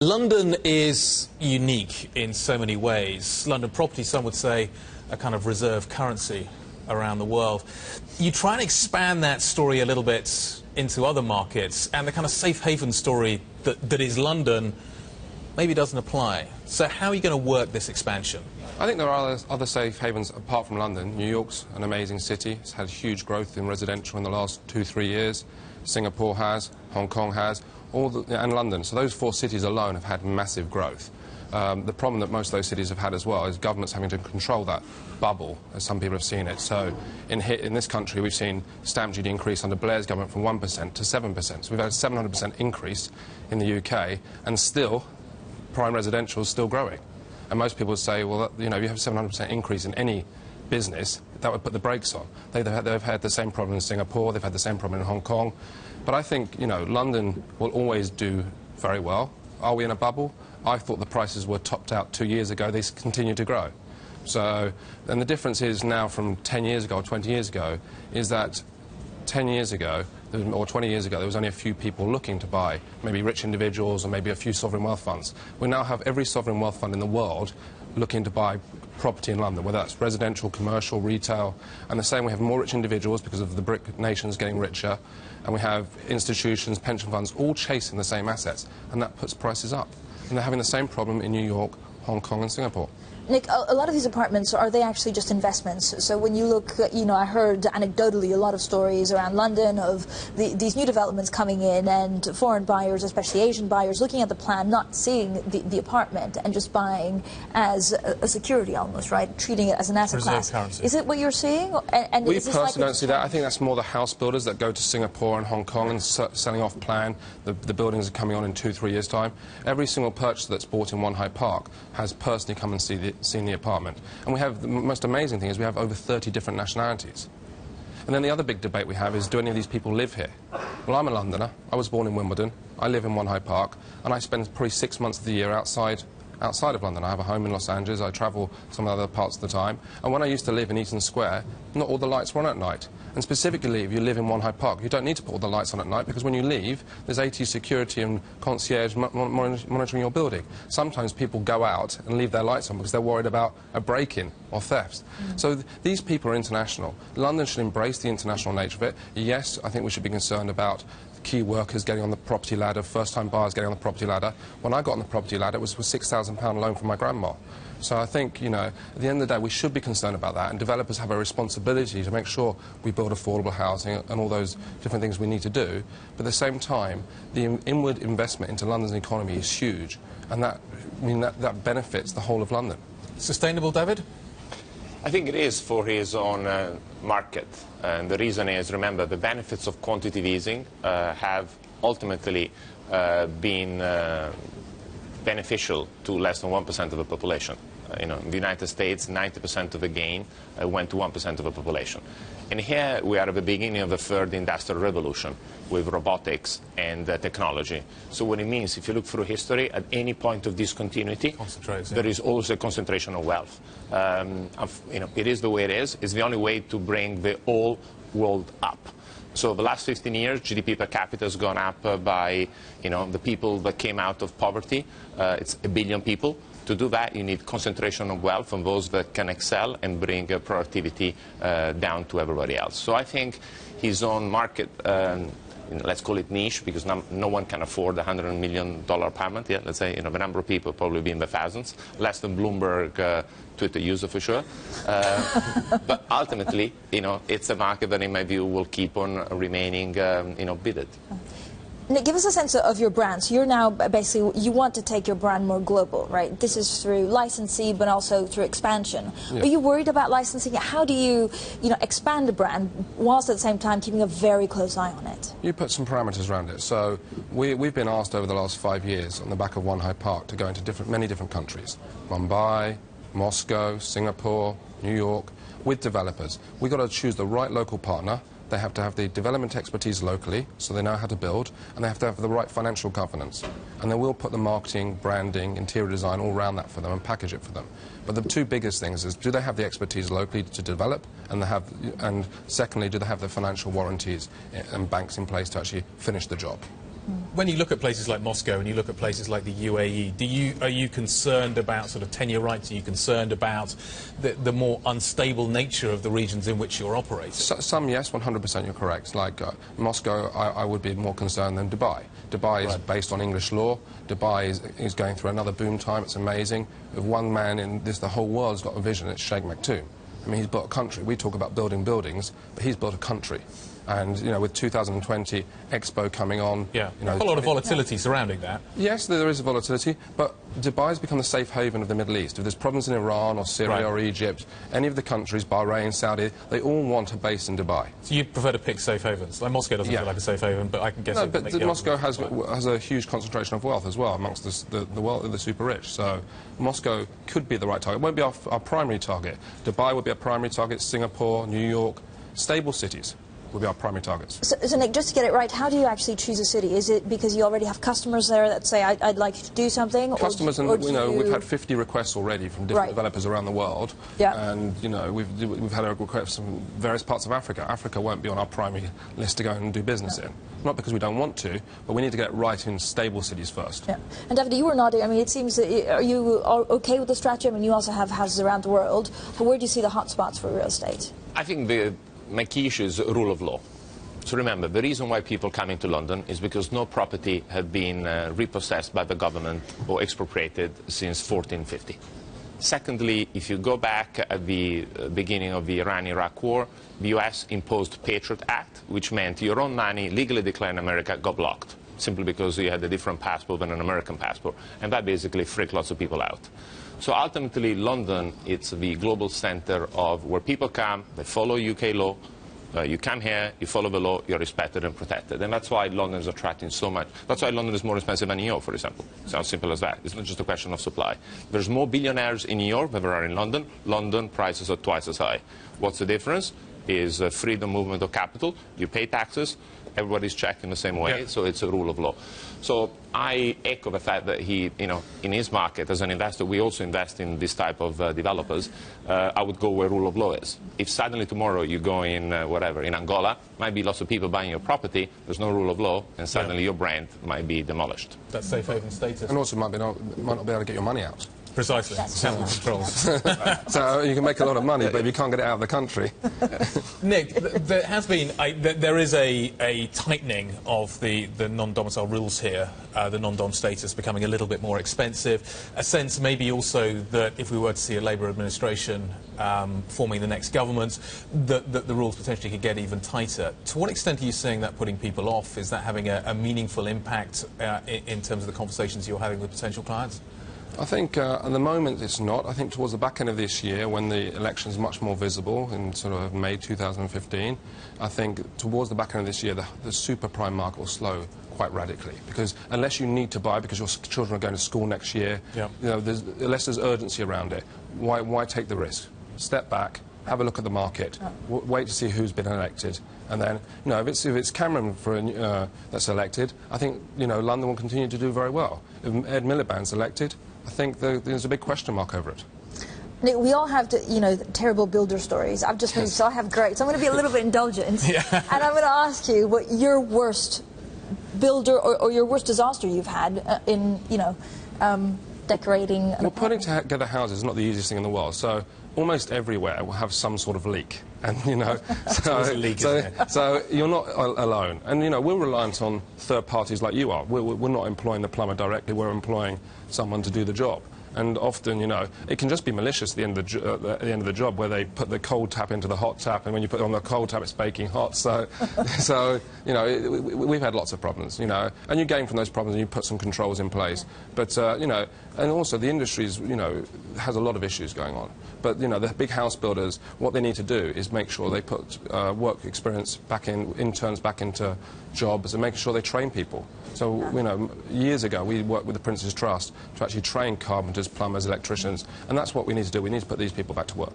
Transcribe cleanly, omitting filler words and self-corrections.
London is unique in so many ways. London property, some would say, a kind of reserve currency around the world. You try and expand that story a little bit into other markets, and the kind of safe haven story that is London maybe doesn't apply. So how are you going to work this expansion? I think there are other safe havens apart from London. New York's an amazing city. It's had huge growth in residential in the last 2-3 years. Singapore has, Hong Kong has, and London. So those 4 cities alone have had massive growth. The problem that most of those cities have had as well is governments having to control that bubble, as some people have seen it. So in this country, we've seen stamp duty increase under Blair's government from 1% to 7%. So we've had a 700% increase in the UK, and still, prime residential is still growing. And most people would say, well, you know, you have a 700% increase in any business, that would put the brakes on. They've had the same problem in Singapore, they've had the same problem in Hong Kong. But I think, you know, London will always do very well. Are we in a bubble? I thought the prices were topped out 2 years ago. They continue to grow. So, and the difference is now from 10 years ago or 20 years ago is that 10 years ago or 20 years ago there was only a few people looking to buy, maybe rich individuals or maybe a few sovereign wealth funds. We now have every sovereign wealth fund in the world looking to buy property in London, whether that's residential, commercial, retail, and the same, we have more rich individuals because of the BRIC nations getting richer, and we have institutions, pension funds, all chasing the same assets, and that puts prices up. And they're having the same problem in New York, Hong Kong and Singapore. Nick, a lot of these apartments, are they actually just investments? So when you look, you know, I heard anecdotally a lot of stories around London of these new developments coming in and foreign buyers, especially Asian buyers, looking at the plan, not seeing the apartment and just buying as a security almost, right? Treating it as an asset class. Currency. Is it what you're seeing? And we personally don't see that. I think that's more the house builders that go to Singapore and Hong Kong and selling off plan. The buildings are coming on in 2-3 years' time. Every single purchaser that's bought in One Hyde Park has personally come and seen the apartment. And we have, the most amazing thing is we have over 30 different nationalities. And then the other big debate we have is, do any of these people live here? Well, I'm a Londoner. I was born in Wimbledon. I live in One Hyde Park. And I spend probably 6 months of the year outside of London. I have a home in Los Angeles. I travel some other parts of the time. And when I used to live in Eaton Square, not all the lights were on at night. And specifically, if you live in One Hyde Park, you don't need to put all the lights on at night, because when you leave, there's AT security and concierge monitoring your building. Sometimes people go out and leave their lights on because they're worried about a break-in or theft. So these people are international. London should embrace the international nature of it. Yes, I think we should be concerned about key workers getting on the property ladder, first-time buyers getting on the property ladder. When I got on the property ladder, it was with a £6,000 loan from my grandma. So I think, you know, at the end of the day, we should be concerned about that, and developers have a responsibility to make sure we build affordable housing and all those different things we need to do. But at the same time, the inward investment into London's economy is huge, and that benefits the whole of London. Sustainable, David? I think it is for his own market. And the reason is, remember, the benefits of quantitative easing have ultimately been beneficial to less than 1% of the population. You know, in the United States, 90% of the gain went to 1% of the population. And here we are at the beginning of the third industrial revolution with robotics and technology. So what it means, if you look through history, at any point of discontinuity, there is always a concentration of wealth. You know, it is the way it is. It's the only way to bring the whole world up. So the last 15 years, GDP per capita has gone up by, you know, the people that came out of poverty. It's 1 billion people. To do that, you need concentration of wealth on those that can excel and bring productivity down to everybody else. So I think his own market, let's call it niche, because no one can afford a $100 million apartment. Yeah, let's say, you know, the number of people probably be in the thousands, less than Bloomberg Twitter user for sure. But ultimately, you know, it's a market that, in my view, will keep on remaining, you know, bidded. Nick, give us a sense of your brand. So you're now basically, you want to take your brand more global, right? This is through licensing, but also through expansion. Yeah. Are you worried about licensing? How do you know, expand the brand whilst at the same time keeping a very close eye on it? You put some parameters around it. So we've been asked over the last 5 years on the back of One Hyde Park to go into many different countries. Mumbai, Moscow, Singapore, New York, with developers. We've got to choose the right local partner. They have to have the development expertise locally, so they know how to build, and they have to have the right financial governance. And then we'll put the marketing, branding, interior design all around that for them and package it for them. But the 2 biggest things is, do they have the expertise locally to develop, and secondly, do they have the financial warranties and banks in place to actually finish the job? when you look at places like Moscow and you look at places like the UAE, are you concerned about sort of tenure rights? Are you concerned about the more unstable nature of the regions in which you're operating? Some, yes, 100% you're correct. Like Moscow, I would be more concerned than Dubai. Dubai is based on English law. Dubai is going through another boom time. It's amazing. If one man in this, the whole world's got a vision, it's Sheikh Maktoum. I mean, he's built a country. We talk about building buildings, but he's built a country. And, you know, with 2020 Expo coming on... Yeah, you know, a lot of volatility surrounding that. Yes, there is a volatility, but Dubai's become the safe haven of the Middle East. If there's problems in Iran or Syria or Egypt, any of the countries, Bahrain, Saudi, they all want a base in Dubai. So you prefer to pick safe havens? Like Moscow doesn't feel like a safe haven, but I can guess... No, but Moscow has a huge concentration of wealth as well amongst the super rich. So Moscow could be the right target. It won't be our primary target. Dubai would be our primary target, Singapore, New York, stable cities will be our primary targets. So Nick, just to get it right, how do you actually choose a city? Is it because you already have customers there that say, I'd like you to do something? Customers, and you know, we've had 50 requests already from different developers around the world. Yeah. And, you know, we've had a request from various parts of Africa. Africa won't be on our primary list to go and do business in. Not because we don't want to, but we need to get it right in stable cities first. Yeah. And David, you were nodding. I mean, it seems that are you okay with the strategy? I mean, you also have houses around the world. But where do you see the hot spots for real estate? I think my key issue is rule of law. So remember, the reason why people come into London is because no property had been repossessed by the government or expropriated since 1450. Secondly, if you go back at the beginning of the Iran-Iraq war, the US imposed Patriot Act, which meant your own money legally declared in America got blocked, simply because you had a different passport than an American passport. And that basically freaked lots of people out. So ultimately, London, it's the global center of where people come, they follow UK law. You come here, you follow the law, you're respected and protected. And that's why London is attracting so much. That's why London is more expensive than New York, for example. It's as simple as that. It's not just a question of supply. There's more billionaires in New York than there are in London. London prices are twice as high. What's the difference? Is freedom movement of capital. You pay taxes. Everybody's checked in the same way, so it's a rule of law. So I echo the fact that he, you know, in his market as an investor, we also invest in this type of developers. I would go where rule of law is. If suddenly tomorrow you go in, whatever, in Angola, might be lots of people buying your property, there's no rule of law, and suddenly your brand might be demolished. That's safe haven status. And also might not be able to get your money out. Precisely. Capital controls. So you can make a lot of money, but if you can't get it out of the country. Nick, there has been, there is a tightening of the non-domicile rules here, the non-dom status becoming a little bit more expensive. A sense maybe also that if we were to see a Labour administration forming the next government, that the rules potentially could get even tighter. To what extent are you seeing that putting people off? Is that having a meaningful impact in terms of the conversations you're having with potential clients? I think at the moment it's not. I think towards the back end of this year, when the election is much more visible in sort of May 2015, I think towards the back end of this year, the super prime market will slow quite radically. Because unless you need to buy because your children are going to school next year, you know, unless there's urgency around it, why take the risk? Step back, have a look at the market, wait to see who's been elected, and then, you know, if it's Cameron that's elected, I think, you know, London will continue to do very well. If Ed Miliband's elected, I think there's a big question mark over it. Nick, we all have, you know, terrible builder stories. I've just moved, so I have great. So I'm going to be a little bit indulgent, and I'm going to ask you what your worst builder or your worst disaster you've had in, you know, decorating. Well, putting together houses is not the easiest thing in the world. So almost everywhere will have some sort of leak. And, you know, so you're not alone. And, you know, we're reliant on third parties like you are. We're not employing the plumber directly. We're employing someone to do the job. And often, you know, it can just be malicious at the end of the job, where they put the cold tap into the hot tap, and when you put it on the cold tap, it's baking hot. So, you know, we've had lots of problems, you know, and you gain from those problems and you put some controls in place. But, you know, and also the industry, you know, has a lot of issues going on. But, you know, the big house builders, what they need to do is make sure they put work experience back in, interns back into jobs, and making sure they train people. So, you know, years ago we worked with the Prince's Trust to actually train carpenters, plumbers, electricians, and that's what we need to do. We need to put these people back to work.